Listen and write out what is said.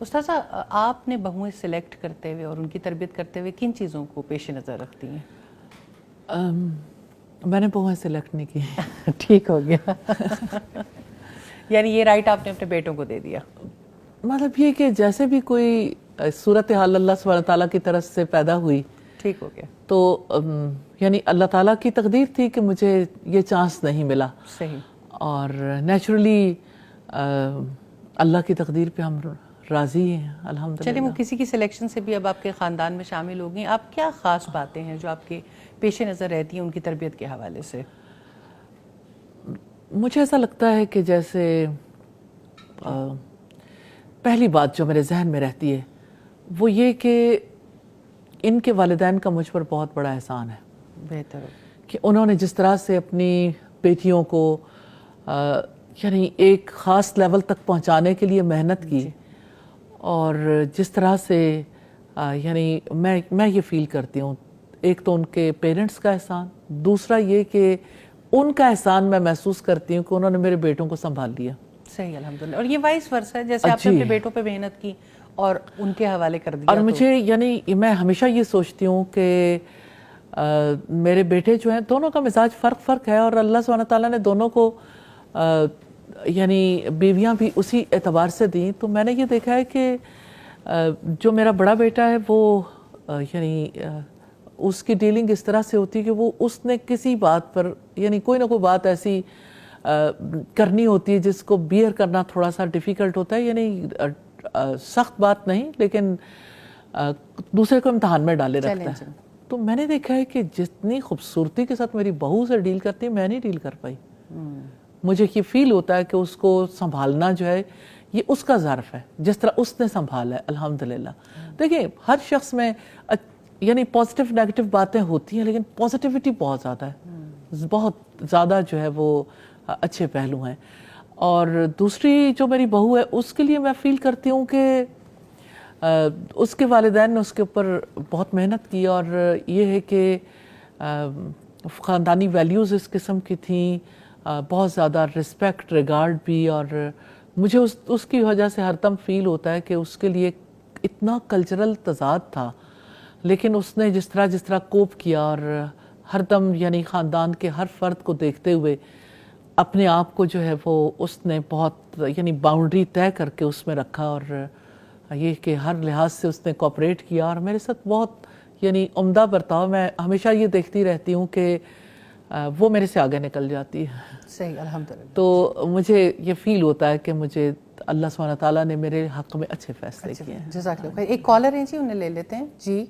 استاذہ آپ نے بہویں سلیکٹ کرتے ہوئے اور ان کی تربیت کرتے ہوئے کن چیزوں کو پیش نظر رکھتی ہیں؟ میں نے بہویں سلیکٹ نہیں کی. ٹھیک ہو گیا. یعنی یہ رائٹ آپ نے اپنے بیٹوں کو دے دیا. مطلب یہ کہ جیسے بھی کوئی صورتحال اللہ سبحانہ تعالیٰ کی طرف سے پیدا ہوئی, ٹھیک ہو گیا. تو یعنی اللہ تعالیٰ کی تقدیر تھی کہ مجھے یہ چانس نہیں ملا. صحیح. اور نیچرلی اللہ کی تقدیر پہ ہم راضی ہیں الحمدللہ. چلیے وہ کسی کی سلیکشن سے بھی اب آپ کے خاندان میں شامل ہو گئی. آپ کیا خاص باتیں ہیں جو آپ کے پیش نظر رہتی ہیں ان کی تربیت کے حوالے سے؟ مجھے ایسا لگتا ہے کہ جیسے پہلی بات جو میرے ذہن میں رہتی ہے وہ یہ کہ ان کے والدین کا مجھ پر بہت بڑا احسان ہے. بہتر. کہ انہوں نے جس طرح سے اپنی بیٹیوں کو یعنی ایک خاص لیول تک پہنچانے کے لیے محنت کی, اور جس طرح سے یعنی میں یہ فیل کرتی ہوں, ایک تو ان کے پیرنٹس کا احسان, دوسرا یہ کہ ان کا احسان میں محسوس کرتی ہوں کہ انہوں نے میرے بیٹوں کو سنبھال لیا. صحیح الحمدللہ. اور یہ وائس ورسا ہے, جیسے آپ نے اپنے بیٹوں پہ محنت کی اور ان کے حوالے کر دیا. اور مجھے یعنی میں ہمیشہ یہ سوچتی ہوں کہ میرے بیٹے جو ہیں دونوں کا مزاج فرق ہے, اور اللہ سبحانہ تعالیٰ نے دونوں کو یعنی بیویاں بھی اسی اعتبار سے دیں. تو میں نے یہ دیکھا ہے کہ جو میرا بڑا بیٹا ہے وہ یعنی اس کی ڈیلنگ اس طرح سے ہوتی ہے کہ وہ اس نے کسی بات پر یعنی کوئی نہ کوئی بات ایسی کرنی ہوتی ہے جس کو بیئر کرنا تھوڑا سا ڈیفیکلٹ ہوتا ہے. یعنی سخت بات نہیں, لیکن دوسرے کو امتحان میں ڈالے رکھتا ہے. تو میں نے دیکھا ہے کہ جتنی خوبصورتی کے ساتھ میری بہو سے ڈیل کرتی ہے, میں نہیں ڈیل کر پائی. مجھے یہ فیل ہوتا ہے کہ اس کو سنبھالنا جو ہے یہ اس کا ظرف ہے, جس طرح اس نے سنبھالا ہے الحمدللہ. دیکھیں ہر شخص میں یعنی پازیٹیو نیگیٹو باتیں ہوتی ہیں, لیکن پازیٹیوٹی بہت زیادہ ہے, بہت زیادہ جو ہے وہ اچھے پہلو ہیں. اور دوسری جو میری بہو ہے اس کے لیے میں فیل کرتی ہوں کہ اس کے والدین نے اس کے اوپر بہت محنت کی, اور یہ ہے کہ خاندانی ویلیوز اس قسم کی تھیں, بہت زیادہ رسپیکٹ ریگارڈ بھی. اور مجھے اس کی وجہ سے ہر دم فیل ہوتا ہے کہ اس کے لیے اتنا کلچرل تضاد تھا, لیکن اس نے جس طرح کوپ کیا, اور ہر دم یعنی خاندان کے ہر فرد کو دیکھتے ہوئے اپنے آپ کو جو ہے وہ اس نے بہت یعنی باؤنڈری طے کر کے اس میں رکھا, اور یہ کہ ہر لحاظ سے اس نے کوآپریٹ کیا, اور میرے ساتھ بہت یعنی عمدہ برتاؤ. میں ہمیشہ یہ دیکھتی رہتی ہوں کہ وہ میرے سے آگے نکل جاتی ہے. صحیح الحمدللہ. تو مجھے یہ فیل ہوتا ہے کہ مجھے اللہ سبحانہ تعالیٰ نے میرے حق میں اچھے فیصلے کیے ہیں. جزاک اللہ خیر. ایک کالر ہیں جی, انہیں لے لیتے ہیں. جی